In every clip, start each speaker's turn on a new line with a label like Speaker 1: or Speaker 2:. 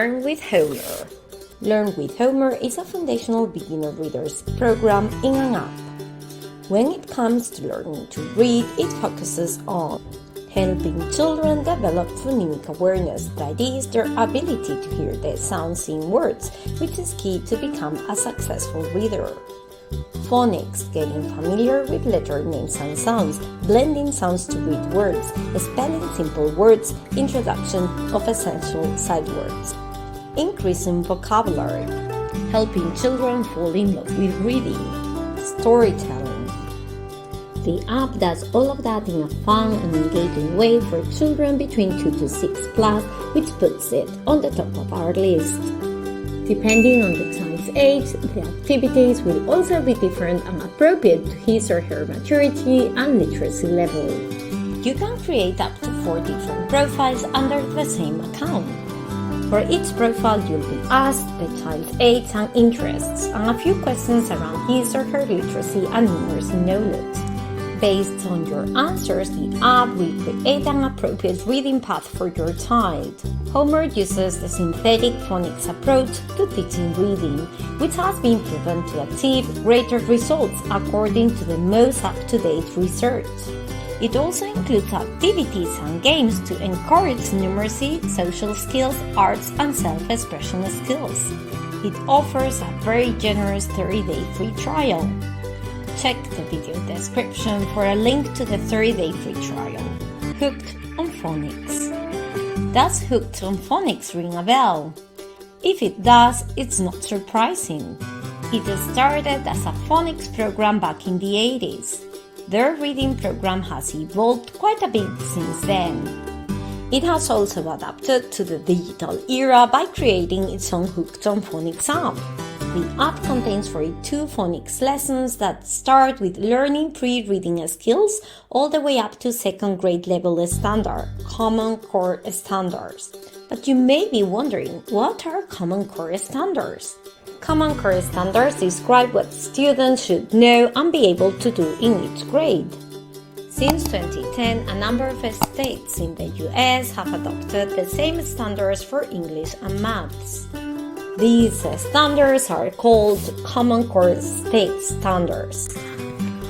Speaker 1: Learn with Homer. Learn with Homer is a foundational beginner readers program in an app. When it comes to learning to read, it focuses on helping children develop phonemic awareness, that is, their ability to hear the sounds in words, which is key to become a successful reader. Phonics, getting familiar with letter names and sounds, blending sounds to read words, spelling simple words, introduction of essential sight words. Increasing vocabulary, helping children fall in love with reading. Storytelling. The app does all of that in a fun and engaging way for children between 2 to 6 plus, which puts it on the top of our list. Depending on the child's age, the activities will also be different and appropriate to his or her maturity and literacy level. You can create up to 4 different profiles under the same account. For each profile, you'll be asked the child's age and interests, and a few questions around his or her literacy and numeracy knowledge. Based on your answers, the app will create an appropriate reading path for your child. Homer uses the synthetic phonics approach to teaching reading, which has been proven to achieve greater results according to the most up-to-date research. It also includes activities and games to encourage numeracy, social skills, arts, and self-expression skills. It offers a very generous 30-day free trial. Check the video description for a link to the 30-day free trial. Hooked on Phonics. Does Hooked on Phonics ring a bell? If it does, it's not surprising. It started as a phonics program back in the 80s. Their reading program has evolved quite a bit since then. It has also adapted to the digital era by creating its own Hooked on Phonics app. The app contains 42 phonics lessons that start with learning pre-reading skills all the way up to second grade level standard, Common Core Standards. But you may be wondering, what are Common Core Standards? Common Core Standards describe what students should know and be able to do in each grade. Since 2010, a number of states in the US have adopted the same standards for English and maths. These standards are called Common Core State Standards.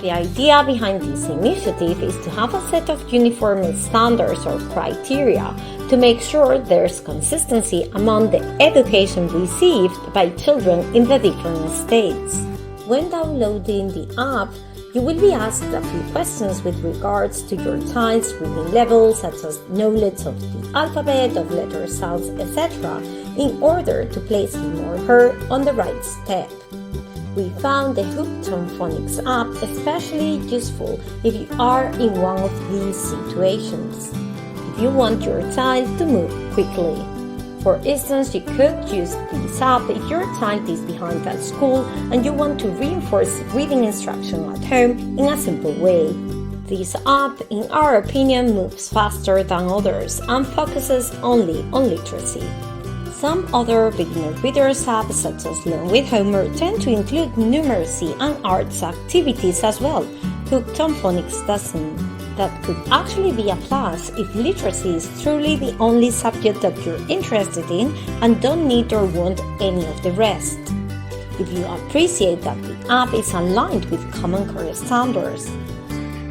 Speaker 1: The idea behind this initiative is to have a set of uniform standards or criteria to make sure there's consistency among the education received by children in the different states. When downloading the app, you will be asked a few questions with regards to your child's reading level, such as knowledge of the alphabet, of letter sounds, etc., in order to place him or her on the right step. We found the Hooked on Phonics app especially useful if you are in one of these situations. If you want your child to move quickly. For instance, you could use this app if your child is behind at school and you want to reinforce reading instruction at home in a simple way. This app, in our opinion, moves faster than others and focuses only on literacy. Some other beginner readers apps, such as Learn with Homer, tend to include numeracy and arts activities as well. Hooked on Phonics doesn't. That could actually be a plus if literacy is truly the only subject that you're interested in and don't need or want any of the rest. If you appreciate that the app is aligned with Common Core Standards.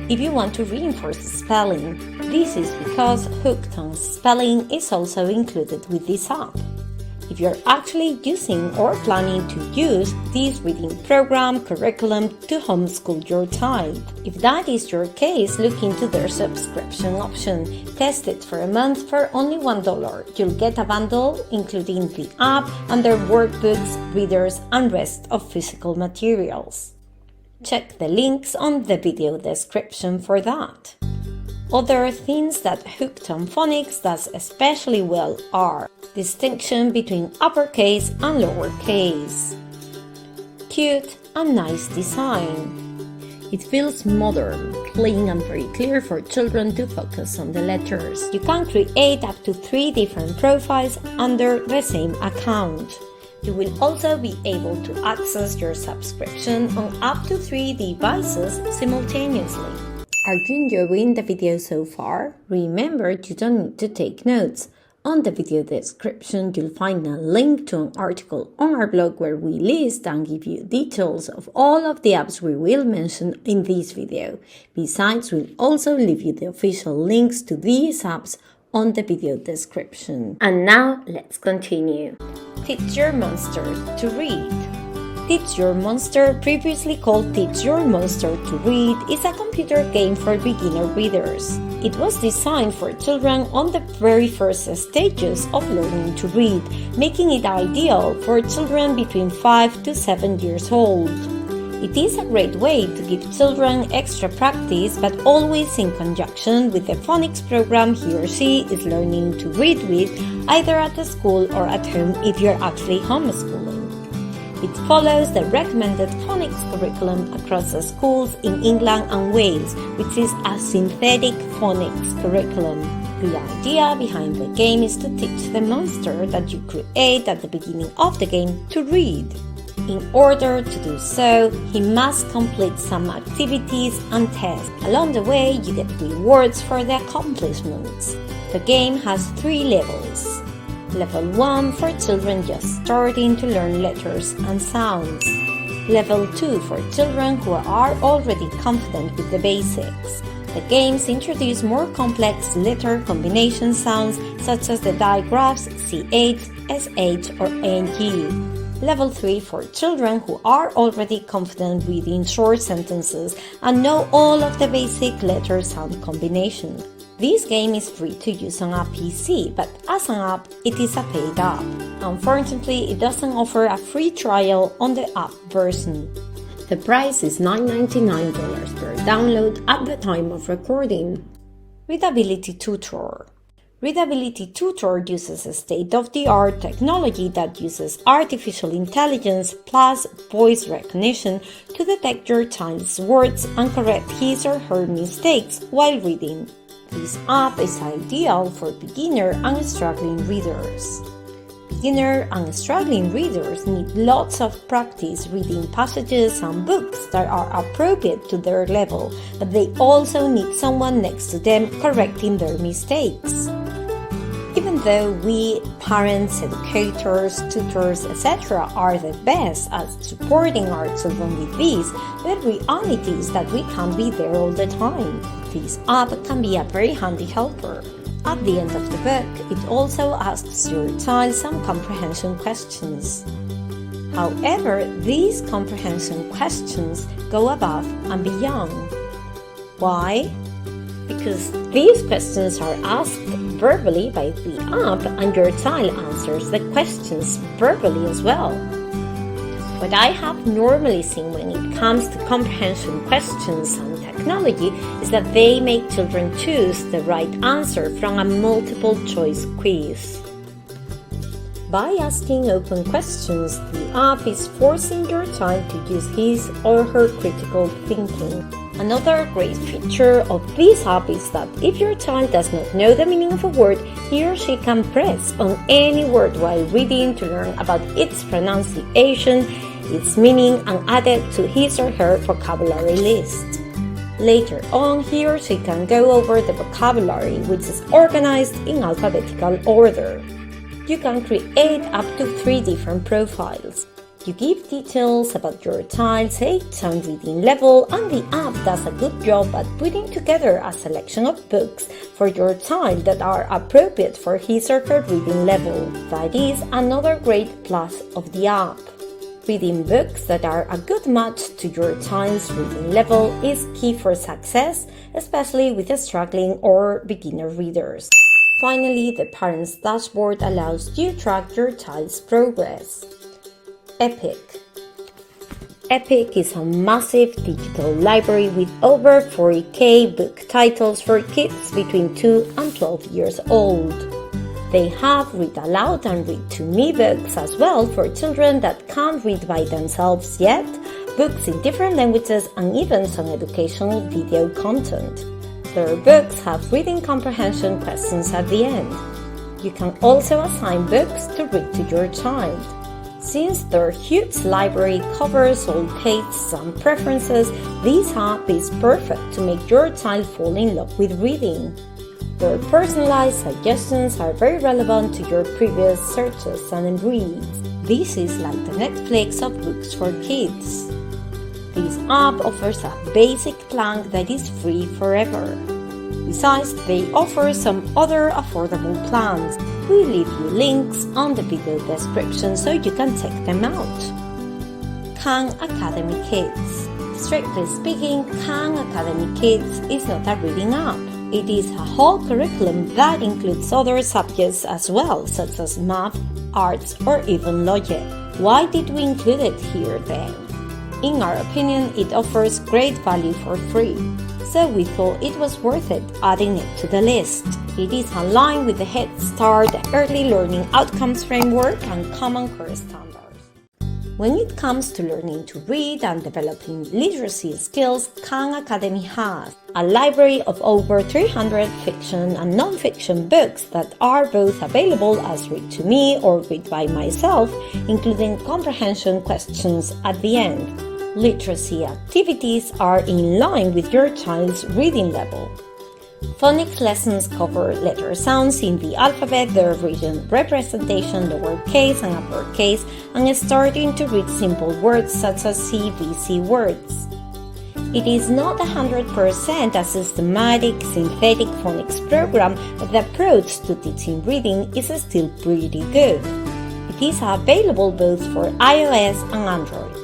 Speaker 1: If you want to reinforce spelling, this is because Hooked on Spelling is also included with this app. If you're actually using or planning to use this reading program curriculum to homeschool your child. If that is your case, look into their subscription option. Test it for a month for only $1. You'll get a bundle including the app and their workbooks, readers, and rest of physical materials. Check the links on the video description for that. Other things that Hooked on Phonics does especially well are distinction between uppercase and lowercase, cute and nice design. It feels modern, clean and very clear for children to focus on the letters. You can create up to 3 different profiles under the same account. You will also be able to access your subscription on up to 3 devices simultaneously. Are you enjoying the video so far? Remember, you don't need to take notes. On the video description, you'll find a link to an article on our blog where we list and give you details of all of the apps we will mention in this video. Besides, we'll also leave you the official links to these apps on the video description. And now, let's continue. Teach Your Monster to Read. Teach Your Monster, previously called Teach Your Monster to Read, is a computer game for beginner readers. It was designed for children on the very first stages of learning to read, making it ideal for children between 5 to 7 years old. It is a great way to give children extra practice, but always in conjunction with the phonics program he or she is learning to read with, either at the school or at home if you're actually homeschooling. It follows the recommended phonics curriculum across the schools in England and Wales, which is a synthetic phonics curriculum. The idea behind the game is to teach the monster that you create at the beginning of the game to read. In order to do so, he must complete some activities and tests. Along the way, you get rewards for the accomplishments. The game has 3 levels. Level 1 for children just starting to learn letters and sounds. Level 2 for children who are already confident with the basics. The games introduce more complex letter combination sounds such as the digraphs CH, SH or NU. Level 3 for children who are already confident reading short sentences and know all of the basic letter sound combinations. This game is free to use on a PC, but as an app, it is a paid app. Unfortunately, it doesn't offer a free trial on the app version. The price is $9.99 per download at the time of recording. Readability Tutor. Readability Tutor uses a state-of-the-art technology that uses artificial intelligence plus voice recognition to detect your child's words and correct his or her mistakes while reading. This app is ideal for beginner and struggling readers. Beginner and struggling readers need lots of practice reading passages and books that are appropriate to their level, but they also need someone next to them correcting their mistakes. Even though we, parents, educators, tutors, etc. are the best at supporting our children with this, the reality is that we can't be there all the time. This app can be a very handy helper. At the end of the book, it also asks your child some comprehension questions. However, these comprehension questions go above and beyond. Why? Because these questions are asked verbally by the app and your child answers the questions verbally as well. What I have normally seen when it comes to comprehension questions and technology is that they make children choose the right answer from a multiple choice quiz. By asking open questions, the app is forcing your child to use his or her critical thinking. Another great feature of this app is that if your child does not know the meaning of a word, he or she can press on any word while reading to learn about its pronunciation, its meaning, and add it to his or her vocabulary list. Later on, he or she can go over the vocabulary, which is organized in alphabetical order. You can create up to 3 different profiles. You give details about your child's age and reading level, and the app does a good job at putting together a selection of books for your child that are appropriate for his or her reading level. That is another great plus of the app. Reading books that are a good match to your child's reading level is key for success, especially with struggling or beginner readers. Finally, the Parents Dashboard allows you to track your child's progress. Epic. Epic is a massive digital library with over 40,000 book titles for kids between 2 and 12 years old. They have read aloud and read to me books as well for children that can't read by themselves yet, books in different languages, and even some educational video content. Their books have reading comprehension questions at the end. You can also assign books to read to your child. Since their huge library covers all tastes and preferences, this app is perfect to make your child fall in love with reading. Your personalized suggestions are very relevant to your previous searches and reads. This is like the Netflix of books for kids. This app offers a basic plan that is free forever. Besides, they offer some other affordable plans. We leave you links on the video description so you can check them out. Khan Academy Kids. Strictly speaking, Khan Academy Kids is not a reading app. It is a whole curriculum that includes other subjects as well, such as math, arts, or even logic. Why did we include it here then? In our opinion, it offers great value for free, so we thought it was worth it adding it to the list. It is aligned with the Head Start Early Learning Outcomes Framework and Common Core standards. When it comes to learning to read and developing literacy skills, Khan Academy has a library of over 300 fiction and non-fiction books that are both available as read to me or read by myself, including comprehension questions at the end. Literacy activities are in line with your child's reading level. Phonics lessons cover letter sounds in the alphabet, their region representation, lowercase and uppercase, and starting to read simple words such as CVC words. It is not 100% a systematic synthetic phonics program, but the approach to teaching reading is still pretty good. It is available both for iOS and Android.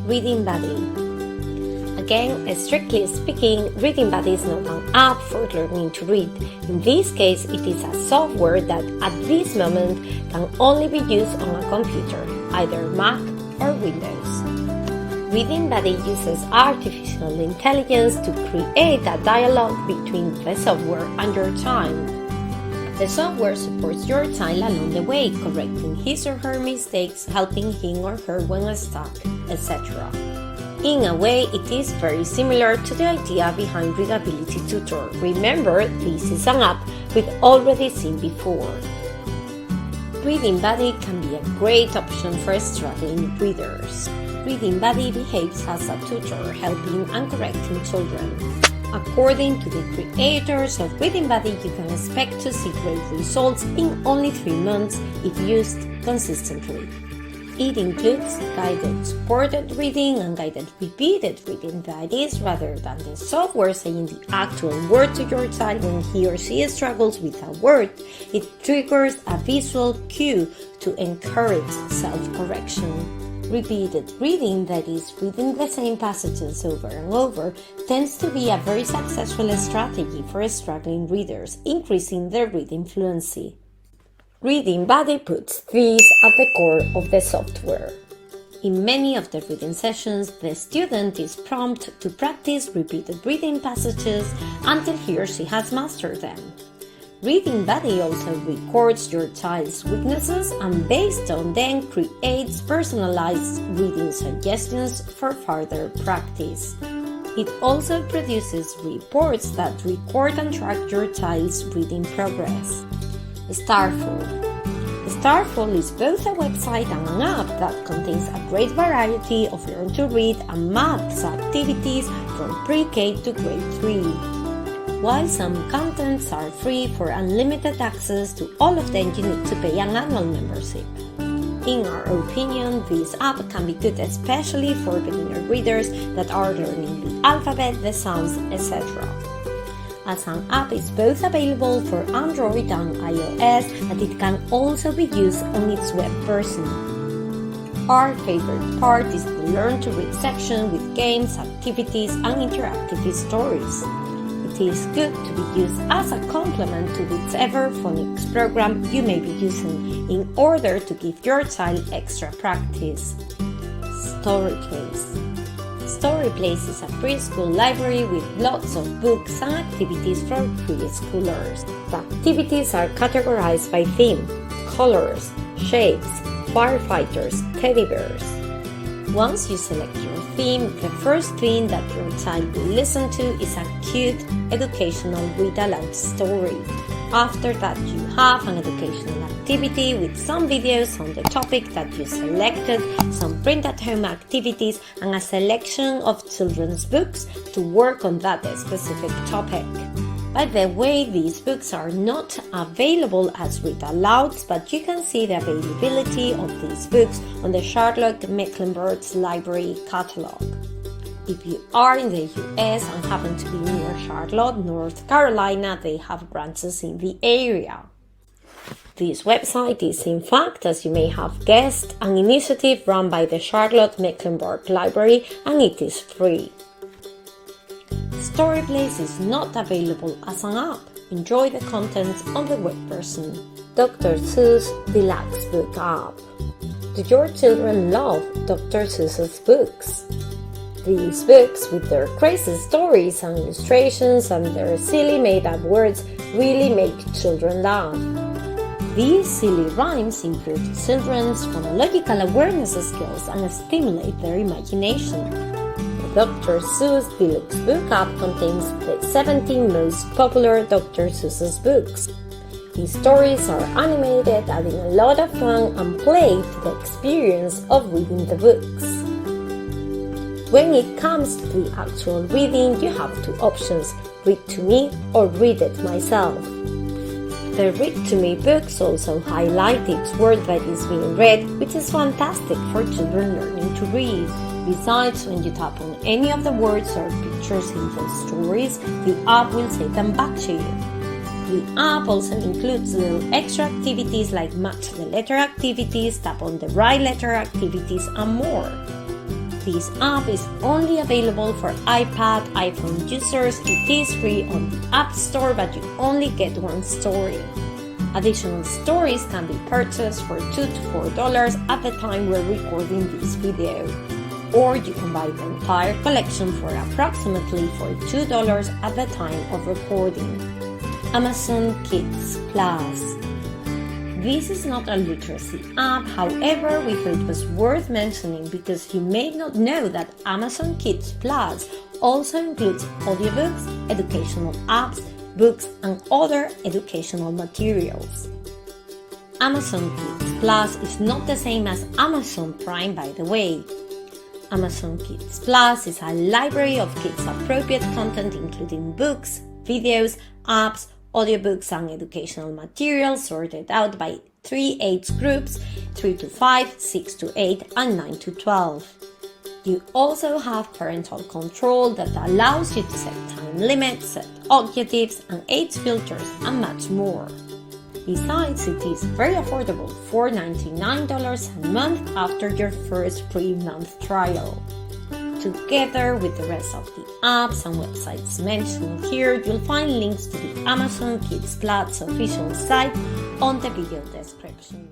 Speaker 1: Reading Buddy. Again, strictly speaking, Reading Buddy is not an app for learning to read. In this case, it is a software that at this moment can only be used on a computer, either Mac or Windows. Reading Buddy uses artificial intelligence to create a dialogue between the software and your child. The software supports your child along the way, correcting his or her mistakes, helping him or her when stuck, etc. In a way, it is very similar to the idea behind Readability Tutor. Remember, this is an app we've already seen before. Reading Buddy can be a great option for struggling readers. Reading Buddy behaves as a tutor, helping and correcting children. According to the creators of Reading Buddy, you can expect to see great results in only 3 months if used consistently. It includes guided supported reading and guided repeated reading. That is, rather than the software saying the actual word to your child when he or she struggles with a word, it triggers a visual cue to encourage self-correction. Repeated reading, that is, reading the same passages over and over, tends to be a very successful strategy for struggling readers, increasing their reading fluency. Reading Buddy puts this at the core of the software. In many of the reading sessions, the student is prompted to practice repeated reading passages until he or she has mastered them. Reading Buddy also records your child's weaknesses and based on them creates personalized reading suggestions for further practice. It also produces reports that record and track your child's reading progress. Starful. Starful is both a website and an app that contains a great variety of learn to read and maths activities from pre-K to grade 3. While some contents are free, for unlimited access to all of them you need to pay an annual membership. In our opinion, this app can be good especially for beginner readers that are learning the alphabet, the sounds, etc. As an app is both available for Android and iOS, and it can also be used on its web version. Our favorite part is the Learn to Read section with games, activities, and interactive stories. It is good to be used as a complement to whichever phonics program you may be using in order to give your child extra practice. StoryPlace. StoryPlace is a preschool library with lots of books and activities for preschoolers. The activities are categorized by theme, colors, shapes, firefighters, teddy bears. Once you select your theme, the first thing that your child will listen to is a cute, educational read-aloud story. After that, you have an educational activity with some videos on the topic that you selected, some print-at-home activities, and a selection of children's books to work on that specific topic. By the way, these books are not available as read alouds, but you can see the availability of these books on the Charlotte Mecklenburg Library catalog. If you are in the US and happen to be near Charlotte, North Carolina, they have branches in the area. This website is, in fact, as you may have guessed, an initiative run by the Charlotte Mecklenburg Library, and it is free. Storyplace is not available as an app. Enjoy the contents on the web version. Dr. Seuss Deluxe Book App. Do your children love Dr. Seuss's books? These books, with their crazy stories and illustrations and their silly made-up words, really make children laugh. These silly rhymes improve children's phonological awareness skills and stimulate their imagination. The Dr. Seuss Deluxe Book App contains the 17 most popular Dr. Seuss's books. These stories are animated, adding a lot of fun and play to the experience of reading the books. When it comes to the actual reading, you have two options: read to me or read it myself. The Read to Me books also highlight each word that is being read, which is fantastic for children learning to read. Besides, when you tap on any of the words or pictures in those stories, the app will say them back to you. The app also includes little extra activities like match the letter activities, tap on the right letter activities, and more. This app is only available for iPad, iPhone users. It is free on the App Store, but you only get one story. Additional stories can be purchased for $2 to $4 at the time we're recording this video. Or you can buy the entire collection for approximately $42 at the time of recording. Amazon Kids Plus. This is not a literacy app, however, we thought it was worth mentioning because you may not know that Amazon Kids Plus also includes audiobooks, educational apps, books, and other educational materials. Amazon Kids Plus is not the same as Amazon Prime, by the way. Amazon Kids Plus is a library of kids-appropriate content including books, videos, apps, audiobooks, and educational materials sorted out by 3 age groups: 3 to 5, 6 to 8, and 9 to 12. You also have parental control that allows you to set time limits, set objectives, and age filters, and much more. Besides, it is very affordable for $99 a month after your first free month trial. Together with the rest of the apps and websites mentioned here, you'll find links to the Amazon Kids Plus official site on the video description.